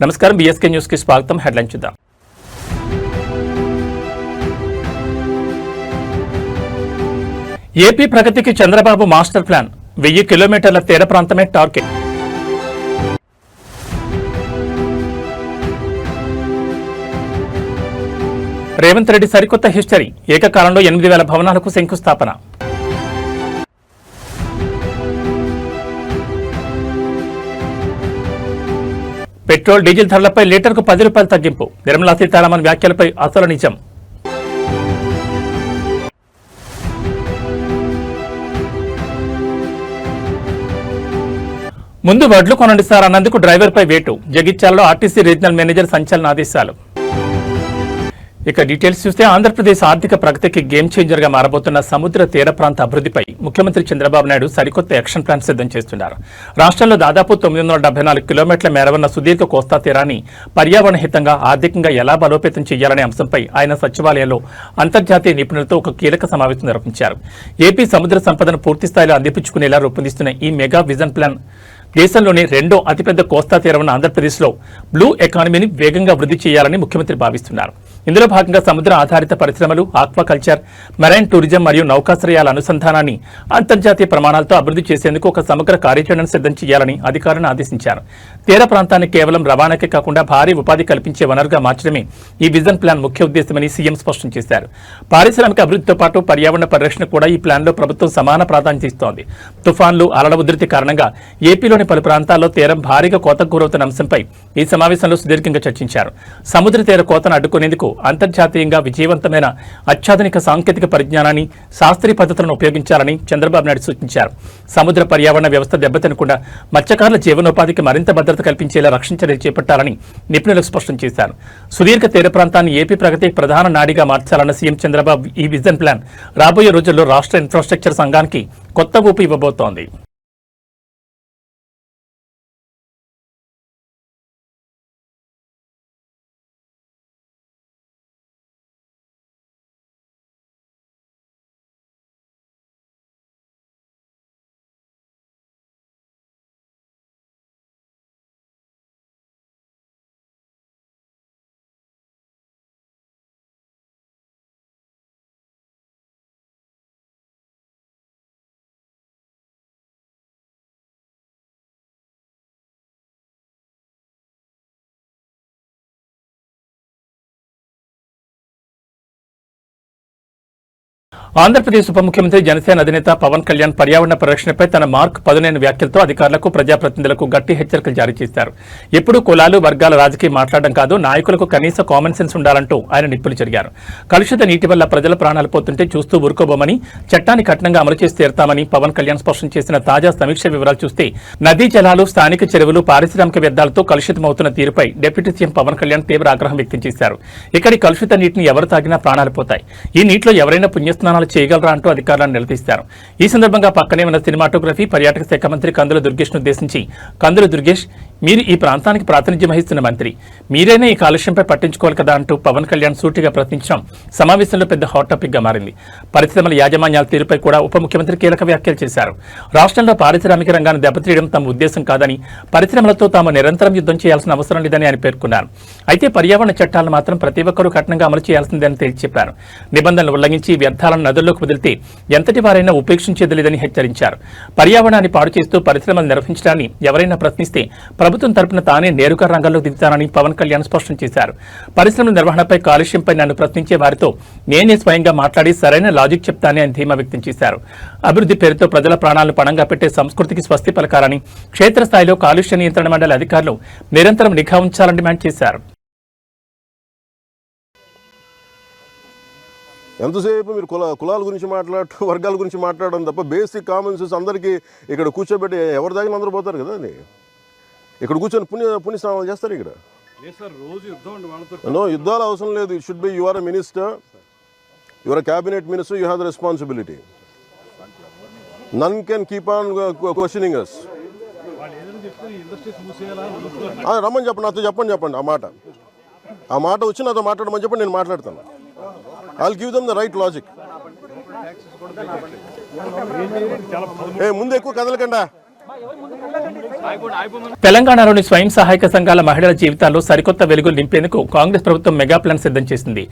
నమస్కారం BSK news కి స్వాగతం. హెడ్లైన్ చూద్దాం. ఏపీ ప్రగతికి చంద్రబాబు మాస్టర్ ప్లాన్, 1000 కిలోమీటర్ల తీర ప్రాంతమే టార్గెట్. రేవంత్ రెడ్డి సరికొత్త హిస్టరీ, ఏకకాలంలో 8000 భవనాలకు శంకుస్థాపన. పెట్రోల్ డీజిల్ ధరలపై లీటర్కు 10 రూపాయలు తగ్గింపు, నిర్మలా సీతారామన్ వ్యాఖ్యలపై అసలు నిజం. ముందు వడ్లు కొనండి సార్ అన్నందుకు డ్రైవర్పై వేటు, జగిత్యాలలో ఆర్టీసీ రీజనల్ మేనేజర్ సంచలన ఆదేశాలు. ఇక డీటెయిల్స్ చూస్తే ఆంధ్రప్రదేశ్ ఆర్థిక ప్రగతికి గేమ్ చేంజర్ గా మారబోతున్న సముద్ర తీర ప్రాంత అభివృద్ధిపై ముఖ్యమంత్రి చంద్రబాబు నాయుడు సరికొత్త యాక్షన్ ప్లాన్ సిద్ధం చేస్తున్నారు. రాష్ట్రంలో దాదాపు 974 కిలోమీటర్ల మేర ఉన్న సుదీర్ఘ కోస్తా తీరాన్ని పర్యావరణ హితంగా, ఆర్థికంగా ఎలా బలోపేతం చేయాలనే అంశంపై ఆయన సచివాలయంలో అంతర్జాతీయ నిపుణులతో ఒక కీలక సమావేశం నిర్వహించారు. ఏపీ సముద్ర సంపదను పూర్తిస్థాయిలో అందిపుచ్చుకునేలా రూపొందిస్తున్న ఈ మెగా విజన్ ప్లాన్ దేశంలోని రెండో అతిపెద్ద కోస్తా తీరం ఉన్న ఆంధ్రప్రదేశ్లో బ్లూ ఎకానమీని వేగంగా వృద్ధి చేయాలని ముఖ్యమంత్రి భావిస్తున్నారు. ఇందులో భాగంగా సముద్ర ఆధారిత పరిశ్రమలు, ఆక్వాకల్చర్, మెరైన్ టూరిజం మరియు నౌకాశ్రయాల అనుసంధానాన్ని అంతర్జాతీయ ప్రమాణాలతో అభివృద్ధి చేసేందుకు ఒక సమగ్ర కార్యాచరణను సిద్ధం చేయాలని అధికారులను ఆదేశించారు. తీర ప్రాంతాన్ని కేవలం రవాణాకే కాకుండా భారీ ఉపాధి కల్పించే వనరుగా మార్చడమే ఈ విజన్ ప్లాన్ ముఖ్య ఉద్దేశమని సీఎం స్పష్టం చేశారు. పారిశ్రామిక అభివృద్ధితో పాటు పర్యావరణ పరిరక్షణ కూడా ఈ ప్లాన్లో ప్రభుత్వం సమాన ప్రాధాన్యత ఇస్తోంది. తుఫాన్లు, అలల ఉధృతి కారణంగా ఏపీలోని పలు ప్రాంతాల్లో తీరం భారీగా కోతకు గురవుతున్న అంశంపై ఈ సమావేశంలో సుదీర్ఘంగా చర్చించారు. సముద్ర తీర కోతను అడ్డుకునేందుకు అంతర్జాతీయంగా విజయవంతమైన అత్యాధునిక సాంకేతిక పరిజ్ఞానాన్ని, శాస్త్రీయ పద్ధతులను ఉపయోగించాలని చంద్రబాబు నాయుడు సూచించారు. సముద్ర పర్యావరణ వ్యవస్థ దెబ్బతినకుండా మత్స్యకారుల జీవనోపాధికి మరింత భద్రత కల్పించేలా రక్షణ చర్యలు చేపట్టాలని నిపుణులకు స్పష్టం చేశారు. సుదీర్ఘ తీర ప్రాంతాన్ని ఏపీ ప్రగతికి ప్రధాన నాడిగా మార్చాలన్న సీఎం చంద్రబాబు ఈ విజన్ ప్లాన్ రాబోయే రోజుల్లో రాష్ట్ర ఇన్ఫ్రాస్ట్రక్చర్ సంఘానికి కొత్త ఊపు ఇవ్వబోతోంది. ఆంధ్రప్రదేశ్ ఉప ముఖ్యమంత్రి, జనసేన అధినేత పవన్ కళ్యాణ్ పర్యావరణ పరిరక్షణపై తన మార్క్ 15 వ్యాఖ్యలతో అధికారులకు, ప్రజాప్రతినిధులకు గట్టి హెచ్చరికలు జారీ చేశారు. ఎప్పుడు కులాలు, వర్గాల రాజకీయం మాట్లాడడం కాదు, నాయకులకు కనీస కామన్ సెన్స్ ఉండాలంటూ ఆయన నిప్పులు చెరిగారు. కలుషిత నీటి వల్ల ప్రజల ప్రాణాలు పోతుంటే చూస్తూ ఊరుకోబోమని, చట్టాన్ని కఠినంగా అమలు చేసి తీరుతామని పవన్ కళ్యాణ్ స్పష్టం చేసిన తాజా సమీక్ష వివరాలు చూస్తే నదీ జలాలు, స్థానిక చెరువులు, పారిశ్రామిక వ్యర్థాలతో కలుషితమవుతున్న తీరుపై డిప్యూటీ సీఎం పవన్ కళ్యాణ్ తీవ్ర ఆగ్రహం వ్యక్తం చేశారు. ఇక్కడి కలుషిత నీటిని ఎవరు తాగినా ప్రాణాలు పోతాయి. ఈ నీటిలో ఎవరైనా పుణ్యస్నానాలు చేయగలరా అంటూ అధికారులను నిలదీశారు. ఈ సందర్భంగా పక్కనే ఉన్న సినిమాటోగ్రఫీ, పర్యాటక శాఖ మంత్రి కందుల దుర్గేష్ను ఉద్దేశించి, కందుల దుర్గేష్, మీరు ఈ ప్రాంతానికి ప్రాతినిధ్యం వహిస్తున్న మంత్రి, మీరైనా ఈ కాలుష్యంపై పట్టించుకోవాలి కదా అంటూ పవన్ కళ్యాణ్ సూటిగా ప్రశ్నించడం సమావేశంలో పెద్ద హాట్ టాపిక్ గా మారింది. పరిశ్రమల యాజమాన్యాల తీరుపై కూడా ఉప ముఖ్యమంత్రి కీలక వ్యాఖ్యలు చేశారు. రాష్ట్రంలో పారిశ్రామిక రంగాన్ని దెబ్బతీయడం తమ ఉద్దేశం కాదని, పరిశ్రమలతో తాము నిరంతరం యుద్ధం చేయాల్సిన అవసరం లేదని ఆయన పేర్కొన్నారు. అయితే పర్యావరణ చట్టాలను మాత్రం ప్రతి ఒక్కరూ కఠినంగా అమలు చేయాల్సిందని తేల్చి చెప్పారు. నిబంధనలు ఉల్లంఘించి వ్యర్థాలను నదుల్లోకి వదిలితే ఎంతటి వారైనా ఉపేక్షించేది లేదని హెచ్చరించారు. పర్యావరణాన్ని పాడు చేస్తూ పరిశ్రమలు నిర్వహించడాన్ని ఎవరైనా ప్రశ్నిస్తే ప్రభుత్వం తరపున తానే నేరుగా రంగంలోకి దిగుతానని పవన్ కళ్యాణ్ స్పష్టం చేశారు. పరిశ్రమల నిర్వహణపై, కాలుష్యంపై నన్ను ప్రశ్నించే వారితో నేనే స్వయంగా మాట్లాడి సరైన లాజిక్ చెప్తానని ఆయన ధీమా వ్యక్తం చేశారు. అభివృద్ధి పేరుతో ప్రజల ప్రాణాలను పణంగా పెట్టే సంస్కృతికి స్వస్తి పలకాలని, క్షేత్రస్థాయిలో కాలుష్య నియంత్రణ మండలి అధికారులు నిరంతరం నిఘా ఉంచాలని డిమాండ్ చేశారు. ఎంతసేపు మీరు కులాల గురించి మాట్లాడటం, వర్గాల గురించి మాట్లాడడం తప్ప బేసిక్ కామన్ సెన్స్ అందరికీ ఇక్కడ కూర్చోబెట్టి ఎవరి దగ్గర అందరూ పోతారు కదా అని ఇక్కడ కూర్చొని పుణ్యస్నానాలు చేస్తారు. ఇక్కడ యుద్ధాలు అవసరం లేదు. It should be you are a minister, you are a cabinet minister, you have the responsibility. None can keep on questioning us. రమ్మని చెప్పండి, నాతో చెప్పండి ఆ మాట వచ్చి నాతో మాట్లాడమని చెప్పండి, నేను మాట్లాడతాను. I'll give them the right logic. ముందు ఎక్కువ కదలకండా. తెలంగాణలోని స్వయం సహాయక సంఘాల మహిళల జీవితాల్లో సరికొత్త వెలుగులు నింపేందుకు కాంగ్రెస్ ప్రభుత్వం మెగా ప్లాన్ సిద్ధం చేసింది.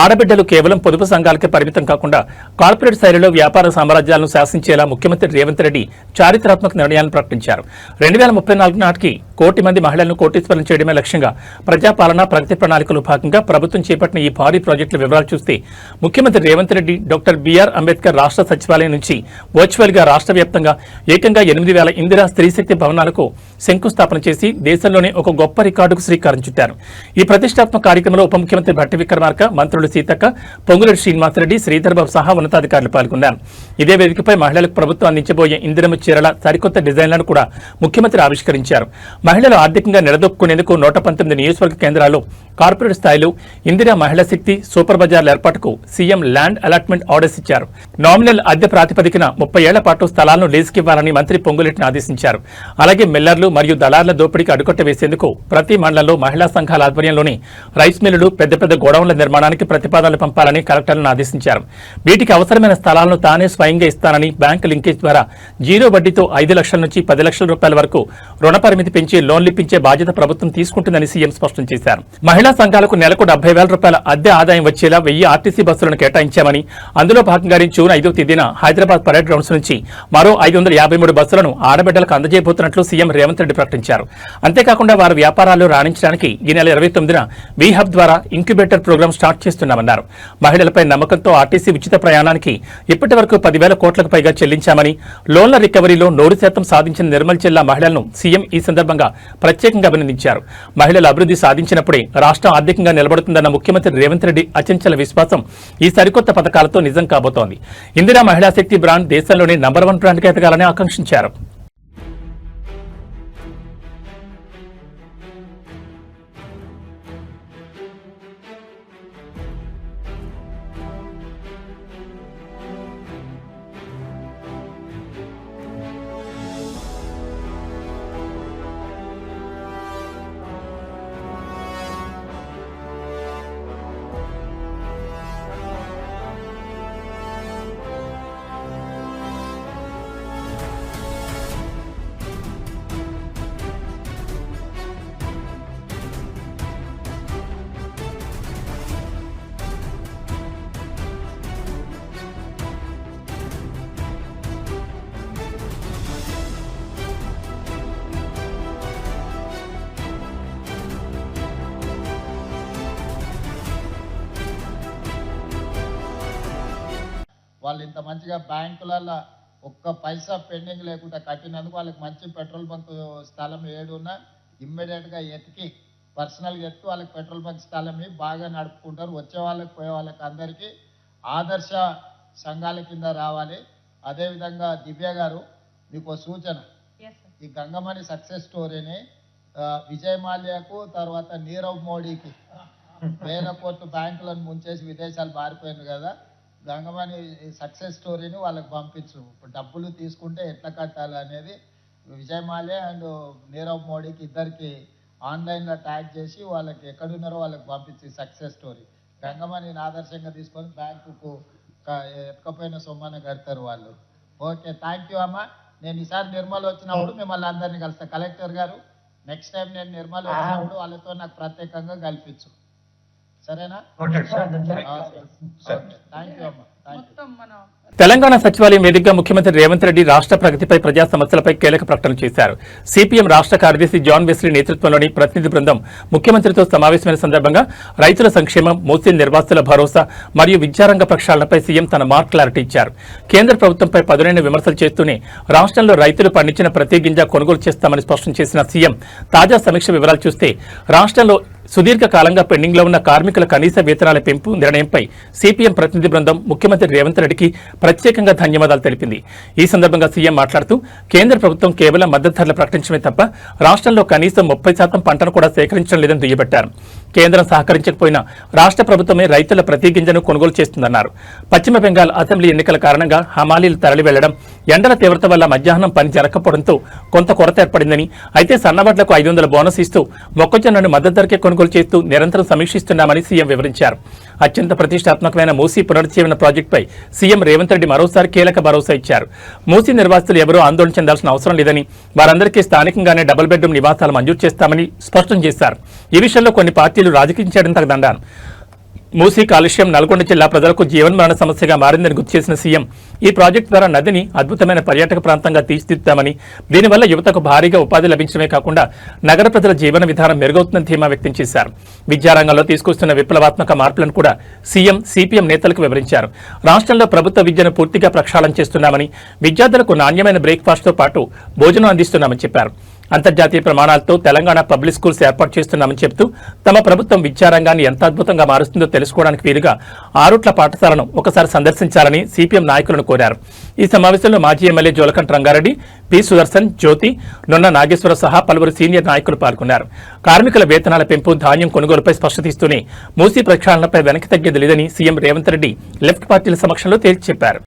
ఆడబిడ్డలు కేవలం పొదుపు సంఘాలకే పరిమితం కాకుండా కార్పొరేట్ శైలిలో వ్యాపార సామ్రాజ్యాలను శాసించేలా ముఖ్యమంత్రి రేవంత్ రెడ్డి చారిత్రాత్మక నిర్ణయాలను ప్రకటించారు. 2034 నాటికి 1 కోటి మంది మహిళలను కోటీశ్వరం చేయడమే లక్ష్యంగా ప్రజాపాలన ప్రగతి ప్రణాళికలో భాగంగా ప్రభుత్వం చేపట్టిన ఈ భారీ ప్రాజెక్టుల వివరాలు చూస్తే ముఖ్యమంత్రి రేవంత్ రెడ్డి డాక్టర్ బిఆర్ అంబేద్కర్ రాష్ట్ర సచివాలయం నుంచి వర్చువల్ గా రాష్ట్ర వ్యాప్తంగా ఏకంగా 8,000 ఇందిరా స్త్రీశక్తి భవనాలకు శంకుస్థాపన చేసి దేశంలోనే ఒక గొప్ప రికార్డుకు శ్రీకారం చుట్టారు. ఈ ప్రతిష్టాత్మక కార్యక్రమంలో ఉప ముఖ్యమంత్రి భట్టి విక్రమార్క, మంత్రులు సీతక్క, పొంగులేటి శ్రీనివాసరెడ్డి, శ్రీధర్బాబు సహా ఉన్నతాధికారులు పాల్గొన్నారు. ఇదే వేదికపై మహిళలకు ప్రభుత్వం అందించబోయే ఇందిరమ్మ చీరల సరికొత్త డిజైన్లను కూడా ముఖ్యమంత్రి ఆవిష్కరించారు. మహిళలు ఆర్థికంగా నిలదొక్కునేందుకు 119 నియోజకవర్గ కేంద్రాల్లో కార్పొరేట్ స్థాయిలో ఇందిరా మహిళా శక్తి సూపర్ బజార్ల ఏర్పాటుకు సీఎం ల్యాండ్ అలాట్మెంట్ ఆర్డర్స్ ఇచ్చారు. నామినల్ అద్దె ప్రాతిపదికన 30 ఏళ్ల పాటు స్థలాలను లీజుకివ్వాలని మంత్రి పొంగులేటిని ఆదేశించారు. అలాగే మిల్లర్లు మరియు దళార్ల దోపిడీకి అడ్డుకట్ట వేసేందుకు ప్రతి మండలంలో మహిళా సంఘాల ఆధ్వర్యంలోని రైస్ మిల్లులు, పెద్ద పెద్ద గోడౌన్ల నిర్మాణానికి ప్రతిపాదనలు పంపాలని కలెక్టర్లను ఆదేశించారు. వీటికి అవసరమైన స్థలాలను తానే స్వయంగా ఇస్తానని బ్యాంకు లింకేజ్ ద్వారా 0 వడ్డీతో 5 లక్షల నుంచి 10 లక్షల రూపాయల వరకు రుణ పరిమితి పెంచి లోన్లు ఇప్పించే బాధ్యత ప్రభుత్వం తీసుకుంటుందని సీఎం స్పష్టం చేశారు. మహిళా సంఘాలకు నెలకు 70,000 రూపాయల అద్దె ఆదాయం వచ్చేలా 1000 ఆర్టీసీ బస్సులను కేటాయించామని, అందులో భాగంగానే జూన్ 5వ తేదీన హైదరాబాద్ పరేడ్ గ్రౌండ్స్ నుంచి మరో 553 బస్సులను ఆడబిడ్డలకు అందజేయబోతున్నట్లు సీఎం రేవంత్ రెడ్డి ప్రకటించారు. అంతేకాకుండా వారి వ్యాపారాల్లో రాణించడానికి ఈ నెల 29న వి హబ్ ద్వారా ఇంక్యుబేటర్ ప్రోగ్రాం స్టార్ట్ చేస్తున్నామన్నారు. మహిళలపై నమ్మకంతో ఆర్టీసీ ఉచిత ప్రయాణానికి ఇప్పటి వరకు 10,000 కోట్లకు పైగా చెల్లించామని, లోన్ల రికవరీలో 100% సాధించిన నిర్మల్ జిల్లా మహిళలను సీఎం ఈ సందర్భంగా ప్రత్యేకంగా అభినందించారు. మహిళల అభివృద్ధి సాధించినప్పుడే రాష్ట్రం ఆర్థికంగా నిలబడుతుందన్న ముఖ్యమంత్రి రేవంత్ రెడ్డి అచంచల విశ్వాసం ఈ సరికొత్త పథకాలతో నిజం కాబోతోంది. ఇందిరా మహిళా శక్తి బ్రాండ్ దేశంలోనే నంబర్ 1 బ్రాండ్గా ఎదగాలని ఆకాంక్షించారు. వాళ్ళు ఇంత మంచిగా బ్యాంకులలో ఒక్క పైసా పెండింగ్ లేకుండా కట్టినందుకు వాళ్ళకి మంచి పెట్రోల్ బంక్ స్థలం ఏడున్నా ఇమ్మీడియట్గా ఎతికి పర్సనల్గా ఎత్తి వాళ్ళకి పెట్రోల్ బంక్ స్థలం బాగా నడుపుకుంటారు. వచ్చే వాళ్ళకి పోయే వాళ్ళకి అందరికీ ఆదర్శ సంఘాల కింద రావాలి. అదేవిధంగా దివ్య గారు మీకు సూచన, ఈ గంగమణి సక్సెస్ స్టోరీని విజయ్ మాల్యాకు తర్వాత నీరవ్ మోడీకి 1000 కోట్ల బ్యాంకులను ముంచేసి విదేశాలు పారిపోయింది కదా, గంగమణి సక్సెస్ స్టోరీని వాళ్ళకి పంపించు. ఇప్పుడు డబ్బులు తీసుకుంటే ఎట్లా కట్టాలి అనేది విజయ్ మాల్యా అండ్ నీరవ్ మోడీకి ఇద్దరికి ఆన్లైన్లో ట్యాగ్ చేసి వాళ్ళకి ఎక్కడున్నారో వాళ్ళకి పంపించి సక్సెస్ స్టోరీ గంగమణిని ఆదర్శంగా తీసుకొని బ్యాంకుకు ఎత్తుకపోయిన సొమ్మని కడతారు వాళ్ళు. ఓకే, థ్యాంక్ యూ అమ్మ. నేను ఈసారి నిర్మల్ వచ్చినప్పుడు మిమ్మల్ని అందరినీ కలుస్తాను. కలెక్టర్ గారు, నెక్స్ట్ టైం నేను నిర్మల్ వచ్చినప్పుడు వాళ్ళతో నాకు ప్రత్యేకంగా కల్పించు, సరేనా? థ్యాంక్ యూ అమ్మ. తెలంగాణ సచివాలయం వేదికగా ముఖ్యమంత్రి రేవంత్ రెడ్డి రాష్ట్ర ప్రగతిపై ప్రజా సమస్యలపై కీలక ప్రకటన చేశారు. సిపిఎం రాష్ట్ర కార్యదర్శి జాన్ వెస్లీ నేతృత్వంలోని ప్రతినిధి బృందం ముఖ్యమంత్రితో సమావేశమైన సందర్భంగా రైతుల సంక్షేమం, మూసీ నిర్వాసితుల భరోసా మరియు విద్యారంగ ప్రక్షాళనపై సీఎం తన మార్క్ క్లారిటీ ఇచ్చారు. కేంద్ర ప్రభుత్వంపై పదునైన విమర్శలు చేస్తూనే రాష్ట్రంలో రైతులు పండించిన ప్రతి గింజ కొనుగోలు చేస్తామని స్పష్టం చేసిన సీఎం తాజా సమీక్ష వివరాలు చూస్తే రాష్ట్రంలో సుదీర్ఘకాలంగా పెండింగ్లో ఉన్న కార్మికుల కనీస వేతనాల పెంపు నిర్ణయంపై సిపిఎం ప్రతినిధి బృందం ముఖ్యమంత్రి రేవంత్ రెడ్డికి ప్రత్యేకంగా ధన్యవాదాలు తెలిపింది. ఈ సందర్భంగా సీఎం మాట్లాడుతూ కేంద్ర ప్రభుత్వం కేవలం మద్దతు ధరలు ప్రకటించడమే తప్ప రాష్ట్రంలో కనీసం 30% పంటను కూడా సేకరించడం లేదని దుయ్యబట్టారు. కేంద్రం సహకరించకపోయినా రాష్ట్ర ప్రభుత్వమే రైతుల ప్రతి గింజను కొనుగోలు చేస్తుందన్నారు. పశ్చిమ బెంగాల్ అసెంబ్లీ ఎన్నికల కారణంగా హమాలీలు తరలి వెళ్లడం, ఎండల తీవ్రత వల్ల మధ్యాహ్నం పని జరగకపోవడంతో కొంత కొరత ఏర్పడిందని, అయితే సన్నవడ్లకు 500 బోనస్ ఇస్తూ మొక్కజొన్నను మద్దతు ధరకే కొనుగోలు చేస్తూ నిరంతరం సమీక్షిస్తున్నామని సీఎం వివరించారు. అత్యంత ప్రతిష్టాత్మకమైన మూసీ పునరుజ్జీవన ప్రాజెక్టుపై సీఎం రేవంత్ రెడ్డి మరోసారి కీలక భరోసా ఇచ్చారు. మూసీ నిర్వాసితులు ఎవరూ ఆందోళన చెందాల్సిన అవసరం లేదని, వారందరికీ స్థానికంగానే డబుల్ బెడ్రూమ్ నివాసాలు మంజూరు చేస్తామని స్పష్టం చేశారు. ఈ విషయంలో కొన్ని పార్టీలు రాజకీయం చేయడం తగదన్నారు. మూసీ కాలుష్యం నల్గొండ జిల్లా ప్రజలకు జీవన్మరణ సమస్యగా మారిందని గుర్తు చేసిన సీఎం ఈ ప్రాజెక్టు ద్వారా నదిని అద్భుతమైన పర్యాటక ప్రాంతంగా తీర్చిదిద్దామని, దీనివల్ల యువతకు భారీగా ఉపాధి లభించడమే కాకుండా నగర ప్రజల జీవన విధానం మెరుగవుతుందని ధీమా వ్యక్తం చేశారు. విద్యారంగంలో తీసుకొస్తున్న విప్లవాత్మక మార్పులను కూడా సీఎం సిపిఎం నేతలకు వివరించారు. రాష్ట్రంలో ప్రభుత్వ విద్యను పూర్తిగా ప్రక్షాళన చేస్తున్నామని, విద్యార్థులకు నాణ్యమైన బ్రేక్ఫాస్ట్తో పాటు భోజనం అందిస్తున్నామని చెప్పారు. అంతర్జాతీయ ప్రమాణాలతో తెలంగాణ పబ్లిక్ స్కూల్స్ ఏర్పాటు చేస్తున్నామని చెబుతూ తమ ప్రభుత్వం విద్యారంగాన్ని ఎంత అద్భుతంగా మారుస్తుందో తెలుసుకోవడానికి వీలుగా ఆరుట్ల పాఠశాలను ఒకసారి సందర్శించాలని సిపిఎం నాయకులను కోరారు. ఈ సమావేశంలో మాజీ ఎమ్మెల్యే జోలకంఠ రంగారెడ్డి, పి సుదర్శన్, జ్యోతి, నొన్న నాగేశ్వర సహా పలువురు సీనియర్ నాయకులు పాల్గొన్నారు. కార్మికుల వేతనాల పెంపు, ధాన్యం కొనుగోలుపై స్పష్టత ఇస్తూనే మూసీ ప్రక్షాళనపై వెనక్కి తగ్గేది లేదని సీఎం రేవంత్ రెడ్డి లెఫ్ట్ పార్టీల సమక్షంలో తేల్చి చెప్పారు.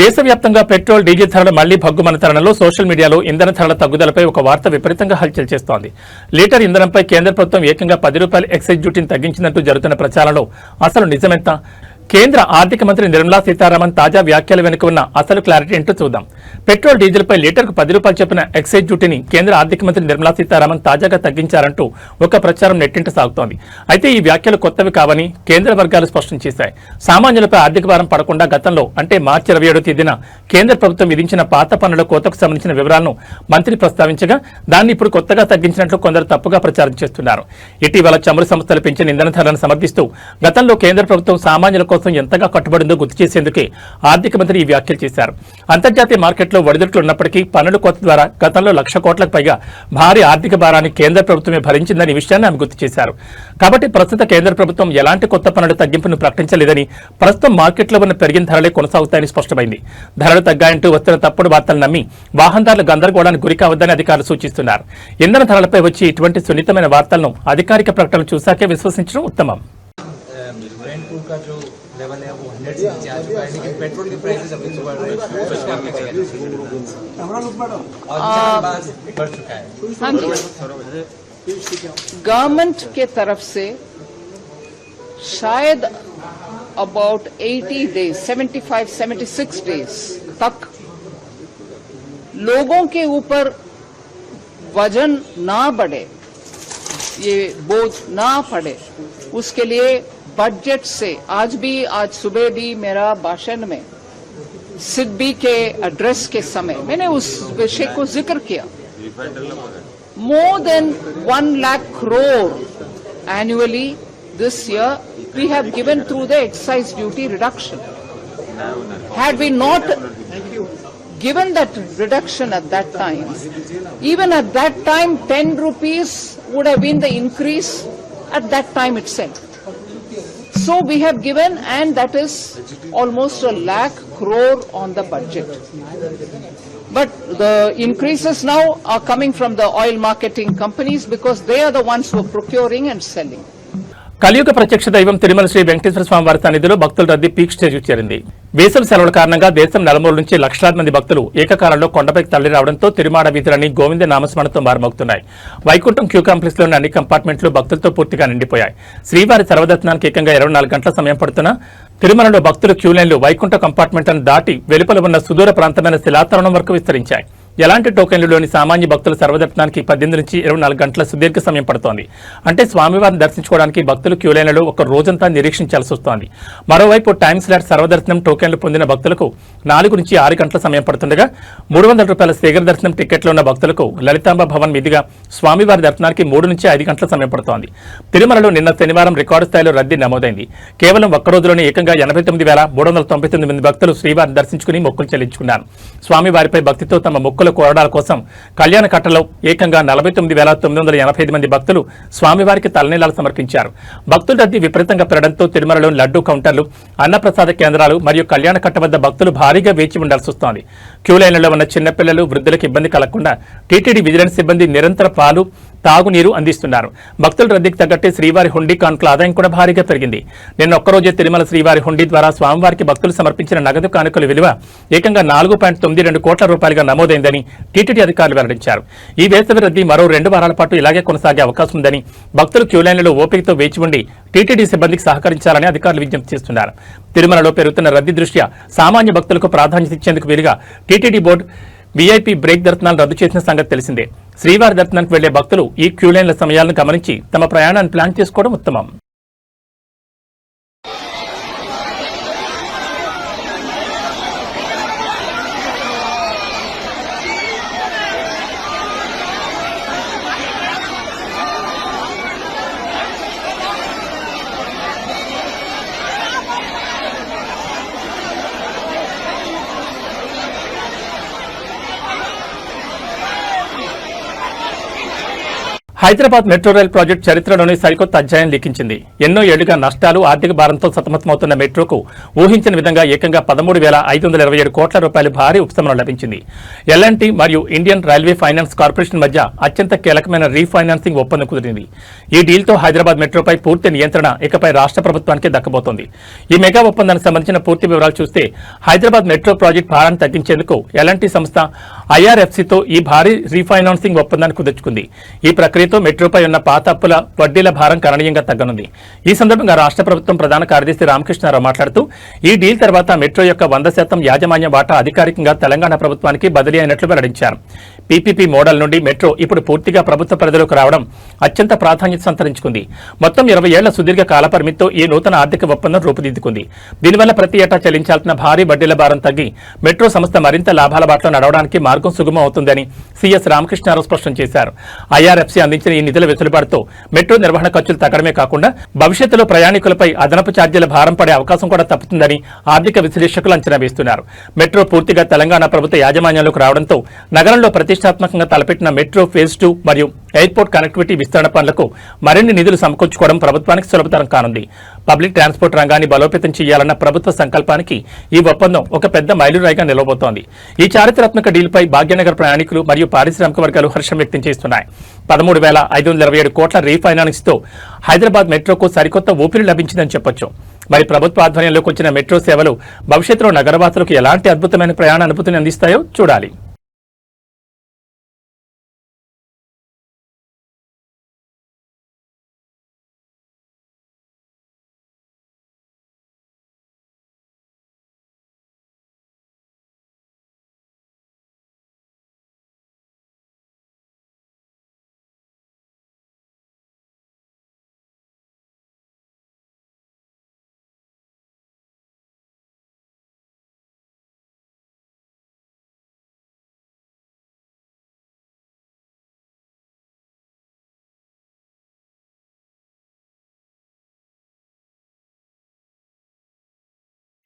దేశవ్యాప్తంగా పెట్రోల్, డీజిల్ ధరలు మళ్లీ భగ్గుమన్న తరుణంలో సోషల్ మీడియాలో ఇంధన ధరల తగ్గుదలపై ఒక వార్త విపరీతంగా హల్చల్ చేస్తోంది. లీటర్ ఇంధనంపై కేంద్ర ప్రభుత్వం ఏకంగా ₹10 ఎక్సైజ్ డ్యూటీని తగ్గించినట్టు జరుగుతున్న ప్రచారంలో అసలు నిజమెంత? కేంద్ర ఆర్థిక మంత్రి నిర్మలా సీతారామన్ తాజా వ్యాఖ్యల వెనుక ఉన్న అసలు క్లారిటీ ఏంటో చూద్దాం. పెట్రోల్, డీజిల్పై లీటర్కు ₹10 చొప్పున ఎక్సైజ్ డ్యూటీని కేంద్ర ఆర్థిక మంత్రి నిర్మలా సీతారామన్ తాజాగా తగ్గించారంటూ ఒక ప్రచారం నెట్టింట సాగుతోంది. అయితే ఈ వ్యాఖ్యలు కొత్తవి కావని కేంద్ర వర్గాలు స్పష్టం చేశాయి. సామాన్యులపై ఆర్థిక భారం పడకుండా గతంలో అంటే మార్చి 27వ తేదీన కేంద్ర ప్రభుత్వం విధించిన పాత పన్నుల కోతకు సంబంధించిన వివరాలను మంత్రి ప్రస్తావించగా దాన్ని ఇప్పుడు కొత్తగా తగ్గించినట్లు కొందరు తప్పుగా ప్రచారం చేస్తున్నారు. ఇటీవల చమురు సంస్థలు పెంచిన ఇంధన ధరలను సమర్థిస్తూ గతంలో కేంద్ర ప్రభుత్వం సామాన్యుల కోసం ఎంతగా కట్టుబడిందో గుర్తు చేసేందుకే ఆర్థిక మంత్రి ఈ వ్యాఖ్యలు చేశారు. అంతర్జాతీయ మార్కెట్లో ఒడిదుడుకులు ఉన్నప్పటికీ పన్నుల కోత ద్వారా గతంలో 1,00,000 కోట్లకు పైగా భారీ ఆర్థిక భారాన్ని కేంద్ర ప్రభుత్వమే భరించిందని విషయాన్ని ఆమె గుర్తు చేశారు. కాబట్టి ప్రస్తుత కేంద్ర ప్రభుత్వం ఎలాంటి కొత్త పన్నుల తగ్గింపును ప్రకటించలేదని, ప్రస్తుతం మార్కెట్లో ఉన్న పెరిగిన ధరలే కొనసాగుతాయని స్పష్టమైంది. ధరలు తగ్గాయంటూ వస్తున్న తప్పుడు వార్తలు నమ్మి వాహనదారులు గందరగోళానికి గురి కావద్దని అధికారులు సూచిస్తున్నారు. ఇంధన ధరలపై వచ్చి ఇటువంటి సున్నితమైన వార్తలను అధికారిక ప్రకటనలు చూశాకే విశ్వసించడం ఉత్తమం. लेवल है वो 100 से नीचे आ चुका है, लेकिन पेट्रोल की प्राइसेस अभी सुबह बढ़ रही है, उसका आपने क्या कहना है? बढ़ चुका है। हाँ जी, गवर्नमेंट के तरफ से शायद अबाउट 80 डेज 75-76 डेज तक लोगों के ऊपर वजन ना बढ़े, ये बोझ ना पड़े, उसके लिए बजट से आज सुबह भी मेरा भाषण में सिडबी के एड्रेस के समय मैंने उस विषय को जिक्र किया. More than 1 lakh crore annually this year we have given through the excise duty reduction. Had we not given that reduction at that time, even at that time 10 rupees would have been the increase at that time itself. So we have given, and that is almost 1 lakh crore on the budget. But the increases now are coming from the oil marketing companies because they are the ones who are procuring and selling. కలియుగ ప్రత్యక్ష దైవం తిరుమల శ్రీ వెంకటేశ్వర స్వామి వారి సన్నిధిలో భక్తుల రద్దీ peak stage చేరింది. వేసవి సెలవుల కారణంగా దేశం నలుమూల నుంచి లక్షలాది మంది భక్తులు ఏకకాలంలో కొండపైకి తరలి రావడంతో తిరుమాడ వీధులన్నీ గోవింద నామస్మరణతో మారుమోగుతున్నాయి. వైకుంఠం క్యూ కాంప్లెక్స్ లోని అన్ని కంపార్ట్మెంట్లు భక్తులతో పూర్తిగా నిండిపోయాయి. శ్రీవారి సర్వదర్శనానికి ఏకంగా 24 గంటల సమయం పడుతున్నా తిరుమలలో భక్తుల క్యూ లైన్లు వైకుంఠ కంపార్ట్మెంట్లను దాటి వెలుపల ఉన్న సుదూర ప్రాంతమైన శిలాతరణం వరకు విస్తరించాయి. ఎలాంటి టోకెన్లులోని సామాన్య భక్తుల సర్వదర్శనానికి 18 నుంచి 24 గంటల సుదీర్ఘ సమయం పడుతోంది. అంటే స్వామివారిని దర్శించుకోవడానికి భక్తులు క్యూ లైన్లలో ఒక రోజంతా నిరీక్షించాల్సి వస్తోంది. మరోవైపు టైమ్ స్లాట్ సర్వదర్శనం టోకెన్లు పొందిన భక్తులకు 4 నుంచి 6 గంటల సమయం పడుతుండగా ₹300 శీఘ్ర దర్శనం టికెట్లు ఉన్న భక్తులకు లలితాంబ భవన్ మీదుగా స్వామివారి దర్శనానికి 3 నుంచి 5 గంటల సమయం పడుతోంది. తిరుమలలో నిన్న శనివారం రికార్డు స్థాయిలో రద్దీ నమోదైంది. కేవలం ఒక్క రోజులోనే ఏకంగా 89,399 మంది భక్తులు శ్రీవారిని దర్శించుకుని మొక్కులు చెల్లించుకున్నారు. స్వామివారిపై భక్తితో తమ మొక్కులు మొక్కుల కోరడాల కోసం కళ్యాణ కట్టలో ఏకంగా 49,985 మంది భక్తులు స్వామివారికి తలనీలాలు సమర్పించారు. భక్తుల రద్దీ విపరీతంగా పెరగడంతో తిరుమలలో లడ్డూ కౌంటర్లు, అన్నప్రసాద కేంద్రాలు మరియు కళ్యాణ కట్ట వద్ద భక్తులు భారీగా వేచి ఉండాల్సి వస్తోంది. క్యూ లైన్లలో ఉన్న చిన్నపిల్లలు, వృద్ధులకు ఇబ్బంది కలగకుండా టీటీడీ విజిలెన్స్ సిబ్బంది నిరంతర పాలు, తాగునీరు అందిస్తున్నారు. భక్తుల రద్దీకి తగ్గట్టే శ్రీవారి హుండీ కానుకల ఆదాయం కూడా భారీగా పెరిగింది. నిన్న ఒక్కరోజే తిరుమల శ్రీవారి హుండీ ద్వారా స్వామివారికి భక్తులు సమర్పించిన నగదు కానుకల విలువ ఏకంగా 4.92 కోట్ల రూపాయలుగా నమోదైందని టీటీడీ అధికారులు వెల్లడించారు. ఈ వేసవి రద్దీ మరో 2 వారాల పాటు ఇలాగే కొనసాగే అవకాశం ఉందని, భక్తులు క్యూ లైన్లలో ఓపికతో వేచి ఉండి టీటీడీ సిబ్బందికి సహకరించాలని అధికారులు విజ్ఞప్తి చేస్తున్నారు. తిరుమలలో పెరుగుతున్న రద్దీ దృష్ట్యా సామాన్య భక్తులకు ప్రాధాన్యత ఇచ్చేందుకు వీలుగా టీటీడీ బోర్డు వీఐపీ బ్రేక్ దర్శనాలు రద్దు చేసిన సంగతి తెలిసిందే. శ్రీవారి దర్శనానికి వెళ్లే భక్తులు ఈ క్యూ లైన్ల సమయాలను గమనించి తమ ప్రయాణాన్ని ప్లాన్ చేసుకోవడం ఉత్తమం. హైదరాబాద్ మెట్రో రైల్ ప్రాజెక్టు చరిత్రలోని సరికొత్త అధ్యాయం లిఖించింది. ఎన్నో ఏళ్లుగా నష్టాలు, ఆర్థిక భారంతో సతమతమవుతున్న మెట్రోకు ఊహించని విధంగా ఏకంగా 13,527 కోట్ల రూపాయల భారీ ఉపశమనం లభించింది. ఎల్ఎన్టీ మరియు ఇండియన్ రైల్వే ఫైనాన్స్ కార్పొరేషన్ మధ్య అత్యంత కీలకమైన రీఫైనాన్సింగ్ ఒప్పందం కుదిరింది. ఈ డీల్తో హైదరాబాద్ మెట్రోపై పూర్తి నియంత్రణ ఇకపై రాష్ట్ర ప్రభుత్వానికి దక్కబోతోంది. ఈ మెగా ఒప్పందానికి సంబంధించిన పూర్తి వివరాలు చూస్తే, హైదరాబాద్ మెట్రో ప్రాజెక్టు భారాన్ని తగ్గించేందుకు ఎల్ఎన్టీ సంస్థ ఐఆర్ఎఫ్సీతో ఈ భారీ రీఫైనాన్సింగ్ ఒప్పందాన్ని కుదుర్చుకుంది. ఈ ప్రక్రియతో మెట్రోపై ఉన్న పాత అప్పుల వడ్డీల భారం గణనీయంగా తగ్గనుంది. ఈ సందర్భంగా రాష్ట్ర ప్రభుత్వం ప్రధాన కార్యదర్శి రామకృష్ణారావు మాట్లాడుతూ, ఈ డీల్ తర్వాత మెట్రో యొక్క 100% యాజమాన్య వాటా అధికారికంగా తెలంగాణ ప్రభుత్వానికి బదిలీ అయినట్లు వెల్లడించారు. పీపీపీ మోడల్ నుండి మెట్రో ఇప్పుడు పూర్తిగా ప్రభుత్వ పరిధిలోకి రావడం అత్యంత ప్రాధాన్యత సంతరించుకుంది. మొత్తం 20 ఏళ్ల సుదీర్ఘ కాలపరిమితితో ఈ నూతన ఆర్థిక ఒప్పందం రూపుదిద్దుకుంది. దీనివల్ల ప్రతి ఏటా చెల్లించాల్సిన భారీ వడ్డీల భారం తగ్గి మెట్రో సంస్థ మరింత లాభాల బాటలో నడవడానికి మార్గం సుగమం అవుతుందని సీఎస్ రామకృష్ణారావు స్పష్టం చేశారు. ఐఆర్ఎఫ్సీ అందించిన ఈ నిధుల వెసులుబాటుతో మెట్రో నిర్వహణ ఖర్చులు తగ్గడమే కాకుండా భవిష్యత్తులో ప్రయాణికులపై అదనపు ఛార్జీల భారం పడే అవకాశం కూడా తప్పుతుందని ఆర్థిక విశ్లేషకులు అంచనా వేస్తున్నారు. మెట్రో పూర్తిగా తెలంగాణ ప్రభుత్వ యాజమాన్యంలోకి రావడంతో నగరంలో ప్రతిష్టాత్మకంగా తలపెట్టిన మెట్రో ఫేజ్ 2 మరియు ఎయిర్పోర్ట్ కనెక్టివిటీ విస్తరణ పనులకు మరిన్ని నిధులు సమకూర్చుకోవడం ప్రభుత్వానికి సులభతరం కానుంది. పబ్లిక్ ట్రాన్స్పోర్ట్ రంగాన్ని బలోపేతం చేయాలన్న ప్రభుత్వ సంకల్పానికి ఈ ఒప్పందం ఒక పెద్ద మైలురాయిగా నిలవబోతోంది. ఈ చారిత్రాత్మక డీల్పై భాగ్యనగర్ ప్రయాణికులు మరియు పారిశ్రామిక వర్గాలు హర్షం వ్యక్తం చేస్తున్నాయి. 13,527 కోట్ల రీఫైనాన్స్ తో హైదరాబాద్ మెట్రోకు సరికొత్త ఊపిరి లభించిందని చెప్పొచ్చు. మరి ప్రభుత్వ ఆధ్వర్యంలోకి వచ్చిన మెట్రో సేవలు భవిష్యత్తులో నగరవాసులకు ఎలాంటి అద్భుతమైన ప్రయాణ అనుభూతిని అందిస్తాయో చూడాలి.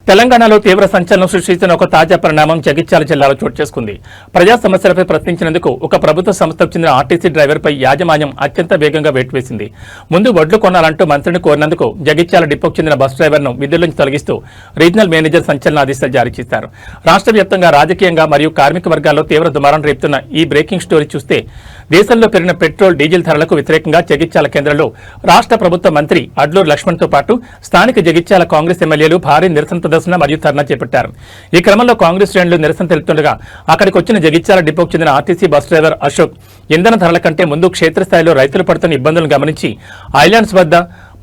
తెలంగాణలో తీవ్ర సంచలనం సృష్టిస్తున్న ఒక తాజా పరిణామం జగిత్యాల జిల్లాలో చోటు చేసుకుంది. ప్రజా సమస్యలపై ప్రశ్నించినందుకు ఒక ప్రభుత్వ సంస్థకు చెందిన ఆర్టీసీ డ్రైవర్పై యాజమాన్యం అత్యంత వేగంగా వేటు వేసింది. ముందు వడ్లు కొనాలంటూ మంత్రిని కోరినందుకు జగిత్యాల డిపోకు చెందిన బస్ డ్రైవర్ను విధుల నుంచి తొలగిస్తూ రీజనల్ మేనేజర్ సంచలన ఆదేశాలు జారీ చేశారు. రాష్ట్ర వ్యాప్తంగా రాజకీయంగా మరియు కార్మిక వర్గాల్లో తీవ్ర దుమారం రేపుతున్న ఈ బ్రేకింగ్ స్టోరీ చూస్తే, దేశంలో పెరిగిన పెట్రోల్, డీజిల్ ధరలకు వ్యతిరేకంగా జగిత్యాల కేంద్రంలో రాష్ట్ర ప్రభుత్వ మంత్రి అడ్లూరు లక్ష్మణ్తో పాటు స్థానిక జగిత్యాల కాంగ్రెస్ ఎమ్మెల్యేలు భారీ నిరసన ప్రదర్శన మరియు ధర్నా చేపట్టారు. ఈ క్రమంలో కాంగ్రెస్ శ్రేణులు నిరసన తెలుపుతుండగా అక్కడికి వచ్చిన జగిత్యాల డిపోకు చెందిన ఆర్టీసీ బస్ డ్రైవర్ అశోక్ ఇంధన ధరల కంటే ముందు క్షేత్రస్థాయిలో రైతులు పడుతున్న ఇబ్బందులను గమనించి ఐలాండ్స్ వద్ద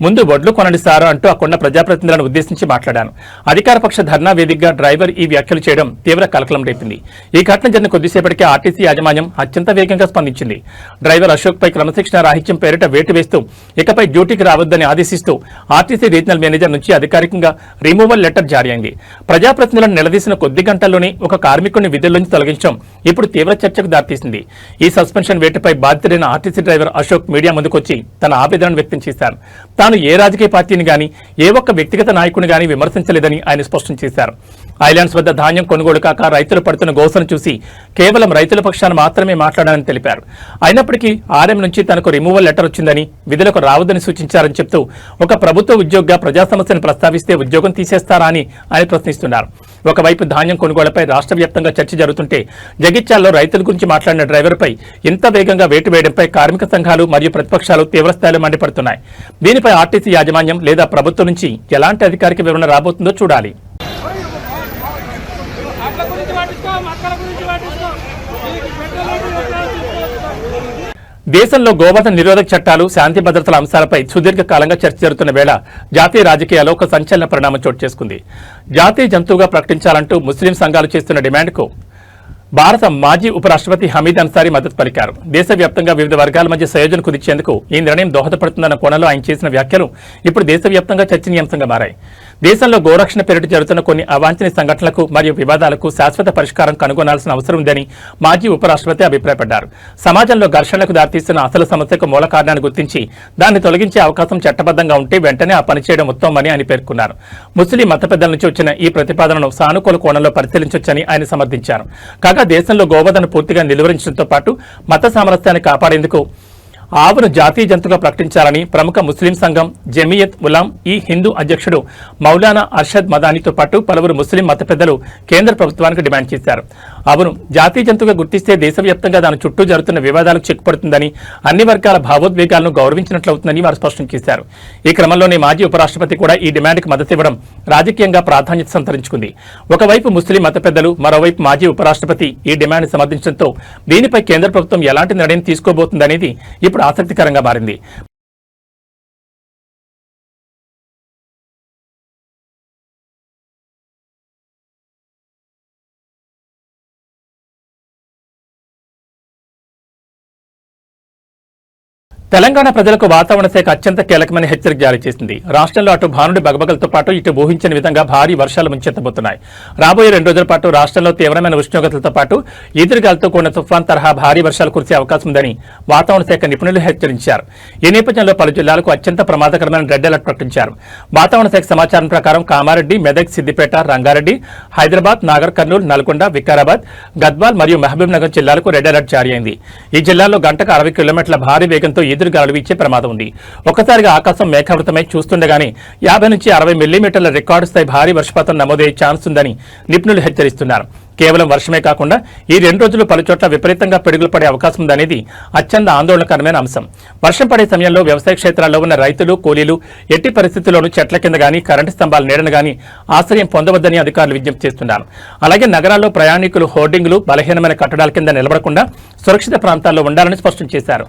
ముందు వడ్లు కొనండి సార్ అంటూ అక్కడున్న ప్రజాప్రతినిధులను ఉద్దేశించి మాట్లాడాను. అధికారపక్ష ధర్నా వేదికగా డ్రైవర్ ఈ వ్యాఖ్యలు చేయడం తీవ్ర కలకలం రేపింది. ఈ ఘటన జరిగిన కొద్దిసేపటికే ఆర్టీసీ యాజమాన్యం అత్యంత వేగంగా స్పందించింది. డ్రైవర్ అశోక్ పై క్రమశిక్షణ రాహిత్యం పేరిట వేటు వేస్తూ ఇకపై డ్యూటీకి రావద్దని ఆదేశిస్తూ ఆర్టీసీ రీజనల్ మేనేజర్ నుంచి అధికారికంగా రిమూవల్ లెటర్ జారీ అయింది. ప్రజాప్రతినిధులను నిలదీసిన కొద్ది గంటల్లోనే ఒక కార్మికుడిని విధుల్లోంచి తొలగించడం ఇప్పుడు తీవ్ర చర్చకు దారితీసింది. ఈ సస్పెన్షన్ వేటుపై బాధితుడైన ఆర్టీసీ డ్రైవర్ అశోక్ మీడియా ముందుకొచ్చి తన ఆవేదనను వ్యక్తం చేశారు. తాను ఏ రాజకీయ పార్టీని గాని ఏ ఒక్క వ్యక్తిగత నాయకుని గాని విమర్శించలేదని ఆయన స్పష్టం చేశారు. ఐలాండ్స్ వద్ద ధాన్యం కొనుగోలు కాక రైతులు పడుతున్న గోసను చూసి కేవలం రైతుల పక్షాన మాత్రమే మాట్లాడాలని తెలిపారు. అయినప్పటికీ ఆర్ఎం నుంచి తనకు రిమూవల్ లెటర్ వచ్చిందని, విధులకు రావద్దని సూచించారని చెప్తూ ఒక ప్రభుత్వ ఉద్యోగిగా ప్రజా సమస్యను ప్రస్తావిస్తే ఉద్యోగం తీసేస్తారా అని ఆయన ప్రశ్నిస్తున్నారు. ఒకవైపు ధాన్యం కొనుగోలుపై రాష్ట్ర వ్యాప్తంగా చర్చ జరుగుతుంటే జగిత్యాలలో రైతుల గురించి మాట్లాడిన డ్రైవర్పై ఇంత వేగంగా వేటు వేయడంపై కార్మిక సంఘాలు మరియు ప్రతిపక్షాలు తీవ్రస్థాయిలో మండిపడుతున్నాయి. దీనిపై ఆర్టీసీ యాజమాన్యం లేదా ప్రభుత్వం నుంచి ఎలాంటి అధికారిక వివరణ రాబోతుందో చూడాలి. దేశంలో గోవధ నిరోధక చట్టాలు, శాంతి భద్రతల అంశాలపై సుదీర్ఘకాలంగా చర్చ జరుగుతున్న వేళ జాతీయ రాజకీయాల్లో ఒక సంచలన పరిణామం చోటు చేసుకుంది. జాతీయ జంతువుగా ప్రకటించాలంటూ ముస్లిం సంఘాలు చేస్తున్న డిమాండ్కు భారత మాజీ ఉపరాష్ట్రపతి హమీద్ అన్సారీ మద్దతు పలికారు. దేశవ్యాప్తంగా వివిధ వర్గాల మధ్య సంయోజన కుదిర్చేందుకు ఈ నిర్ణయం దోహదపడుతుందన్న కోణంలో ఆయన చేసిన వ్యాఖ్యలు ఇప్పుడు దేశవ్యాప్తంగా చర్చనీయాంశంగా మారాయి. దేశంలో గోరక్షణ పేరిట జరుగుతున్న కొన్ని అవాంఛనీయ సంఘటనలకు మరియు వివాదాలకు శాశ్వత పరిష్కారం కనుగొనాల్సిన అవసరం ఉందని మాజీ ఉపరాష్ట్రపతి అభిప్రాయపడ్డారు. సమాజంలో ఘర్షణలకు దారితీస్తున్న అసలు సమస్యకు మూల కారణాన్ని గుర్తించి దాన్ని తొలగించే అవకాశం చట్టబద్ధంగా ఉంటే వెంటనే ఆ పని చేయడం ఉత్తమమని ఆయన పేర్కొన్నారు. ముస్లిం మత పెద్దల నుంచి వచ్చిన ఈ ప్రతిపాదనను సానుకూల కోణంలో పరిశీలించొచ్చని ఆయన సమర్థించారు. కాగా దేశంలో గోవధను పూర్తిగా నిలువరించడంతో పాటు మత సామరస్యాన్ని కాపాడేందుకు ఆవును జాతీయ జంతువుగా ప్రకటించాలని ప్రముఖ ముస్లిం సంఘం జమియత్ ఉలాం ఈ హిందూ అధ్యక్షుడు మౌలానా అర్షద్ మదానీతో పాటు పలువురు ముస్లిం మత పెద్దలు కేంద్ర ప్రభుత్వానికి డిమాండ్ చేశారు. ఆవును జాతీయ జంతువుగా గుర్తిస్తే దేశవ్యాప్తంగా దాని చుట్టూ జరుగుతున్న వివాదాలకు చెక్కుపడుతుందని, అన్ని వర్గాల భావోద్వేగాలను గౌరవించినట్లవుతుందని వారు స్పష్టం చేశారు. ఈ క్రమంలోనే మాజీ ఉపరాష్ట్రపతి కూడా ఈ డిమాండ్కి మద్దతు ఇవ్వడం రాజకీయంగా ప్రాధాన్యత సంతరించుకుంది. ఒకవైపు ముస్లిం మత పెద్దలు, మరోవైపు మాజీ ఉపరాష్ట్రపతి ఈ డిమాండ్ సమర్థించడంతో దీనిపై కేంద్ర ప్రభుత్వం ఎలాంటి నిర్ణయం తీసుకోబోతుందనేది ఇప్పుడు ఆసక్తికరంగా మారింది. తెలంగాణ ప్రజలకు వాతావరణ శాఖ అత్యంత కీలకమైన హెచ్చరిక జారీ చేసింది. రాష్ట్రంలో అటు భానుడి బగబగలతో పాటు ఇటు ఊహించని విధంగా భారీ వర్షాలు ముంచెత్తబోతున్నాయి. రాబోయే 2 రోజుల పాటు రాష్ట్రంలో తీవ్రమైన ఉష్ణోగ్రతలతో పాటు ఈదురుగాలతో కూడిన తుఫాన్ తరహా భారీ వర్షాలు కురిసే అవకాశం ఉందని వాతావరణ శాఖ నిపుణులు హెచ్చరించారు. ఈ నేపథ్యంలో పలు జిల్లాలకు అత్యంత ప్రమాదకరమైన రెడ్ అలర్ట్ ప్రకటించారు. వాతావరణ శాఖ సమాచారం ప్రకారం కామారెడ్డి, మెదక్, సిద్దిపేట, రంగారెడ్డి, హైదరాబాద్, నాగర్ కర్నూలు, నల్గొండ, వికారాబాద్, గద్వాల్ మరియు మహబూబ్ నగర్ జిల్లాలకు రెడ్ అలర్ట్ జారీ అయింది. ఈ జిల్లాల్లో గంటకు 60 కిలోమీటర్ల భారీ వేగంతో ఎదురుగాలు వీచే ప్రమాదం ఉంది. ఒక్కసారిగా ఆకాశం మేఘావృతమై చూస్తుండగానే 50 నుంచి 60 మిల్లీమీటర్ల రికార్డు స్థాయి భారీ వర్షపాతం నమోదయ్యే ఛాన్స్ ఉందని నిపుణులు హెచ్చరిస్తున్నారు. కేవలం వర్షమే కాకుండా ఈ 2 రోజులు పలుచోట్ల విపరీతంగా పిడుగులు పడే అవకాశం ఉందనేది అత్యంత ఆందోళనకరమైన అంశం. వర్షం పడే సమయంలో వ్యవసాయ క్షేత్రాల్లో ఉన్న రైతులు, కూలీలు ఎట్టి పరిస్థితుల్లోనూ చెట్ల కింద గానీ, కరెంటు స్తంభాల నీడను గానీ ఆశ్రయం పొందవద్దని అధికారులు విజ్ఞప్తి చేస్తున్నారు. అలాగే నగరాల్లో ప్రయాణికులు హోర్డింగులు, బలహీనమైన కట్టడాల కింద నిలబడకుండా సురక్షిత ప్రాంతాల్లో ఉండాలని స్పష్టం చేశారు.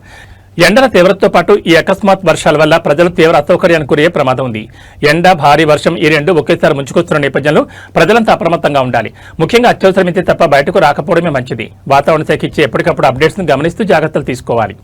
ఎండల తీవ్రతతో పాటు ఈ అకస్మాత్ వర్షాల వల్ల ప్రజలు తీవ్ర అసౌకర్యానికి గురయ్యే ప్రమాదం ఉంది. ఎండ, భారీ వర్షం ఈ రెండు ఒకేసారి ముంచుకొస్తున్న నేపథ్యంలో ప్రజలంతా అప్రమత్తంగా ఉండాలి. ముఖ్యంగా అత్యవసరమైతే తప్ప బయటకు రాకపోవడమే మంచిది. వాతావరణ శాఖ ఇచ్చే ఎప్పటికప్పుడు అప్డేట్స్ ను గమనిస్తూ జాగ్రత్తలు తీసుకోవాలి.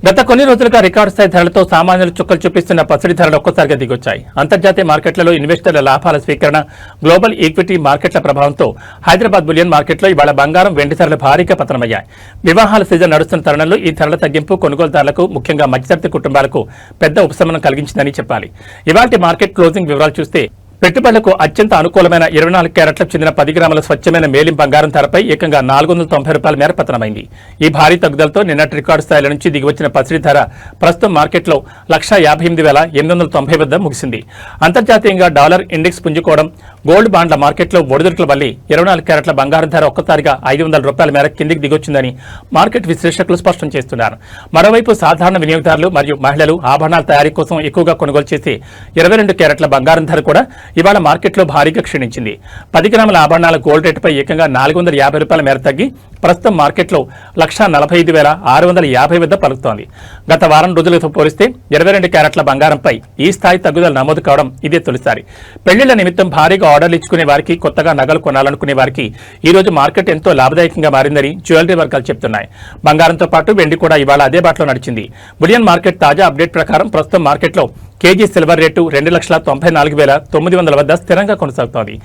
గత కొన్ని రోజులుగా రికార్డు స్థాయి ధరలతో సామాన్యులు చుక్కలు చూపిస్తున్న పసిడి ధరలు ఒక్కసారిగా దిగొచ్చాయి. అంతర్జాతీయ మార్కెట్లలో ఇన్వెస్టర్ల లాభాల స్వీకరణ, గ్లోబల్ ఈక్విటీ మార్కెట్ల ప్రభావంతో హైదరాబాద్ బులియన్ మార్కెట్లో ఇవాళ బంగారం, వెండి ధరలు భారీగా పతనమయ్యాయి. వివాహాల సీజన్ నడుస్తున్న తరుణంలో ఈ ధరల తగ్గింపు కొనుగోలుదారులకు, ముఖ్యంగా మధ్యతరగతి కుటుంబాలకు పెద్ద ఉపశమనం కలిగించిందని చెప్పాలి. ఇవాల్టి మార్కెట్ క్లోజింగ్ వివరాలు చూస్తే పెట్టుబడులకు అత్యంత అనుకూలమైన 24 క్యారెట్లకు చెందిన 10 గ్రాముల స్వచ్ఛమైన మేలిం బంగారం ధరపై ఏకంగా ₹490 మేర పతనమైంది. ఈ భారీ తగ్గుదలతో నిన్నటి రికార్డు స్థాయిల నుంచి దిగివచ్చిన పసిడి ధర ప్రస్తుతం మార్కెట్లో 1,58,890 వద్ద ముగిసింది. అంతర్జాతీయంగా డాలర్ ఇండెక్స్ పుంజుకోవడం, గోల్డ్ బాండ్ల మార్కెట్లో ఒడిదుడుకుల వల్ల 24 క్యారెట్ల బంగారం ధర ఒక్కసారిగా ₹500 మేర కిందికి దిగొచ్చిందని మార్కెట్ విశ్లేషకులు స్పష్టం చేస్తున్నారు. మరోవైపు సాధారణ వినియోగదారులు మరియు మహిళలు ఆభరణాల తయారీ కోసం ఎక్కువగా కొనుగోలు చేసే 22 క్యారెట్ల బంగారం ధర కూడా ఇవాళ మార్కెట్లో భారీగా క్షీణించింది. 10 గ్రాముల ఆభరణాల గోల్డ్ రేటుపై ఏకంగా 450 రూపాయల మేర తగ్గి ప్రస్తుతం మార్కెట్లో 1,45,650 వద్ద పలుకుతోంది. గత వారం రోజులతో పోలిస్తే 22 క్యారెట్ల బంగారంపై ఈ స్థాయి తగ్గుదల నమోదు కావడం ఇదే తొలిసారి. పెళ్లిళ్ల నిమిత్తం భారీగా ఆర్డర్లు ఇచ్చుకునే వారికి, కొత్తగా నగలు కొనాలనుకునే వారికి ఈ రోజు మార్కెట్ ఎంతో లాభదాయకంగా మారిందని జ్యువెలరీ వర్గాలు చెప్తున్నాయి. బంగారంతో పాటు వెండి కూడా ఇవాళ అదే బాటలో నడిచింది. బులియన్ మార్కెట్ తాజా అప్డేట్ ప్రకారం ప్రస్తుతం మార్కెట్లో కేజీ సిల్వర్ రేటు 2,94,900 వద్ద స్థిరంగా కొనసాగుతోంది.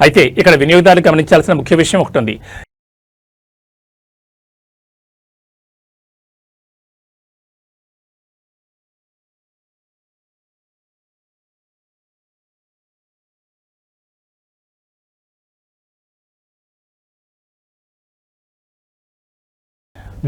అయితే ఇక్కడ వినియోగదారులు గమనించాల్సిన ముఖ్య విషయం ఒకటి ఉంది.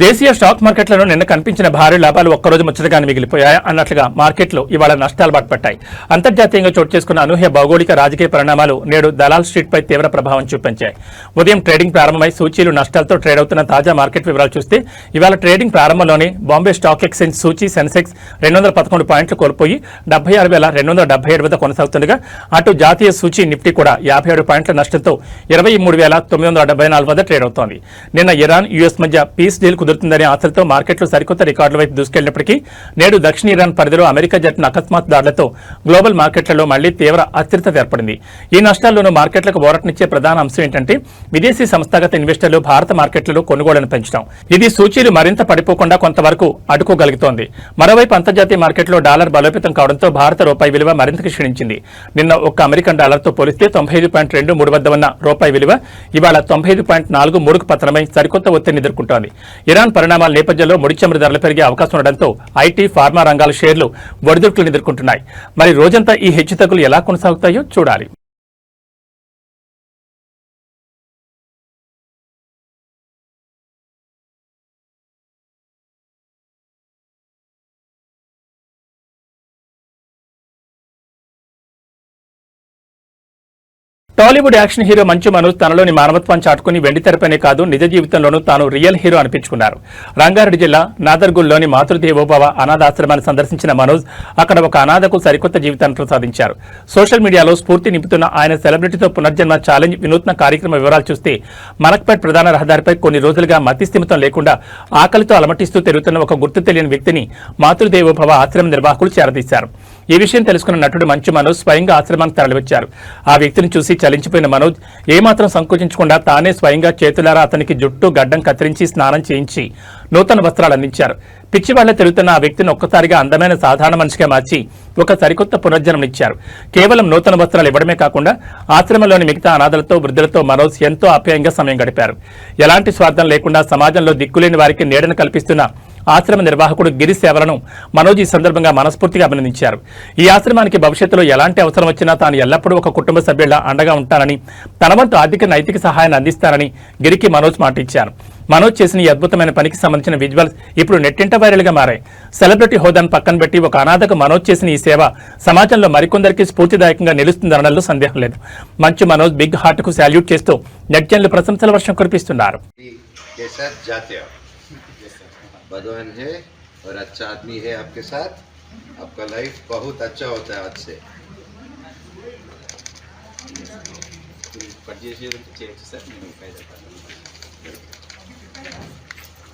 దేశీయ స్టాక్ మార్కెట్లలో నిన్న కనిపించిన భారీ లాభాలు ఒక్కరోజు ముచ్చటగానే మిగిలిపోయాయి అన్నట్లుగా మార్కెట్లు ఇవాళ నష్టాలు బాటపట్టాయి. అంతర్జాతీయంగా చోటు చేసుకున్న అనూహ్య భౌగోళిక రాజకీయ పరిణామాలు నేడు దలాల్ స్ట్రీట్ పై తీవ్ర ప్రభావం చూపించాయి. ఉదయం ట్రేడింగ్ ప్రారంభమై సూచీలు నష్టాలతో ట్రేడ్ అవుతున్న తాజా మార్కెట్ వివరాలు చూస్తే ఇవాళ ట్రేడింగ్ ప్రారంభంలోనే బాంబే స్టాక్ ఎక్స్చేంజ్ సూచీ సెన్సెక్స్ 211 పాయింట్లు కోల్పోయి 76,277 వద్ద కొనసాగుతుండగా అటు జాతీయ సూచీ నిఫ్టీ కూడా 57 పాయింట్ల నష్టంతో 23,974 వద్ద ట్రేడ్ అవుతోంది. నిన్న ఇరాన్, యుఎస్ మధ్య పీస్ డీల్ కుదురుతుందనే ఆశలతో మార్కెట్లు సరికొత్త రికార్డుల వైపు దూసుకెళ్లినప్పటికీ నేడు దక్షిణ ఇరాన్ పరిధిలో అమెరికా జరిపిన అకస్మాత్ దాడులతో గ్లోబల్ మార్కెట్లలో మళ్లీ తీవ్ర అస్థిరత ఏర్పడింది. ఈ నష్టాల్లోనూ మార్కెట్లకు ఊరటనిచ్చే ప్రధాన అంశం ఏంటంటే విదేశీ సంస్థాగత ఇన్వెస్టర్లు భారత మార్కెట్లలో కొనుగోళ్లను పెంచడం. ఇది సూచీలు మరింత పడిపోకుండా కొంతవరకు అడ్డుకోగలుగుతోంది. మరోవైపు అంతర్జాతీయ మార్కెట్లో డాలర్ బలోపేతం కావడంతో భారత రూపాయి విలువ మరింత క్షీణించింది. నిన్న ఒక్క అమెరికన్ డాలర్తో పోలిస్తే 95.23 వద్ద ఉన్న రూపాయి విలువ ఇవాళ 95.43కు పతనమై సరికొత్త ఒత్తిడిని ఎదుర్కొంటోంది. ఇరాన్ పరిణామాల నేపథ్యంలో ముడి చమురు ధరలు పెరిగే అవకాశం ఉండడంతో ఐటీ, ఫార్మా రంగాల షేర్లు ఒడిదుడుకులను ఎదుర్కొంటున్నాయి. మరి రోజంతా ఈ హెచ్చుతగ్గులు ఎలా కొనసాగుతాయో చూడాలి. టాలీవుడ్ యాక్షన్ హీరో మంచు మనోజ్ తనలోని మానవత్వాన్ని చాటుకుని వెండితెరపైనే కాదు నిజ జీవితంలోనూ తాను రియల్ హీరో అనిపించుకున్నారు. రంగారెడ్డి జిల్లా నాదర్గుల్లోని మాతృదేవోభవ అనాథాశ్రమాన్ని సందర్శించిన మనోజ్ అక్కడ ఒక అనాథకు సరికొత్త జీవితాన్ని ప్రసాదించారు. సోషల్ మీడియాలో స్ఫూర్తి నింపుతున్న ఆయన సెలబ్రిటీతో పునర్జన్మ ఛాలెంజ్ వినూత్న కార్యక్రమ వివరాలు చూస్తే మలక్పేట్ ప్రధాన రహదారిపై కొన్ని రోజులుగా మతిస్థిమితం లేకుండా ఆకలితో అలమటిస్తూ తిరుగుతున్న ఒక గుర్తు తెలియని వ్యక్తిని మాతృదేవోభవ ఆశ్రమ నిర్వాహకులు చేరదీశారు. ఈ విషయం తెలుసుకున్న నటుడు మంచు మనోజ్ స్వయంగా ఆశ్రమానికి తరలివచ్చారు. ఆ వ్యక్తిని చూసి చలించిపోయిన మనోజ్ ఏమాత్రం సంకోచించకుండా తానే స్వయంగా చేతులారా అతనికి జుట్టు గడ్డం కత్తిరించి స్నానం చేయించి నూతన వస్త్రాలు అందించారు. పిచ్చివాళ్ల తిరుగుతున్న ఆ వ్యక్తిని ఒక్కసారిగా అందమైన సాధారణ మనిషిగా మార్చి ఒక సరికొత్త పునర్జన్మనిచ్చారు. కేవలం నూతన వస్త్రాలు ఇవ్వడమే కాకుండా ఆశ్రమంలోని మిగతా అనాథలతో, వృద్ధులతో మనోజ్ ఎంతో ఆప్యాయంగా సమయం గడిపారు. ఎలాంటి స్వార్థం లేకుండా సమాజంలో దిక్కులేని వారికి నీడను కల్పిస్తున్న ఆశ్రమ నిర్వాహకుడు గిరి సేవలను మనోజ్ ఈ సందర్భంగా మనస్ఫూర్తిగా అభినందించారు. ఈ ఆశ్రమానికి భవిష్యత్తులో ఎలాంటి అవసరం వచ్చినా తాను ఎల్లప్పుడూ ఒక కుటుంబ సభ్యుల అండగా ఉంటానని, తన వంతు ఆర్థిక నైతిక సహాయాన్ని అందిస్తానని గిరికి మనోజ్ మాట ఇచ్చారు. మనోజ్ చేసిన ఈ అద్భుతమైన పనికి సంబంధించిన విజువల్స్ ఇప్పుడు నెట్టింట వైరల్ గా మారాయి. సెలబ్రిటీ హోదాను పక్కన పెట్టి ఒక అనాథకు మనోజ్ చేసిన ఈ సేవ సమాజంలో మరికొందరికి స్ఫూర్తిదాయకంగా నిలుస్తుందనడంలో సందేహం లేదు. మంచు మనోజ్ బిగ్ హార్ట్ కు సాల్యూట్ చేస్తూ నెట్జన్లు ప్రశంసల వర్షం కురిపిస్తున్నారు. बदवान है और अच्छा आदमी है आपके साथ, आपका लाइफ बहुत अच्छा होता है आज से.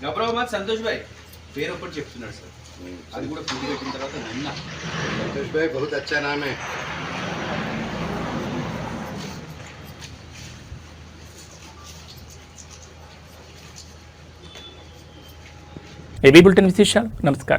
గౌరవమాత్ సంతోష్ భాయ్ పేరు ఒకటి చెప్తున్నాడు సార్, అది కూడా పూర్తి పెట్టిన తర్వాత నిన్న संतोष भाई बहुत अच्छा नाम है. ఏబీ బులెటిన్ విశేషాలు. నమస్కారం.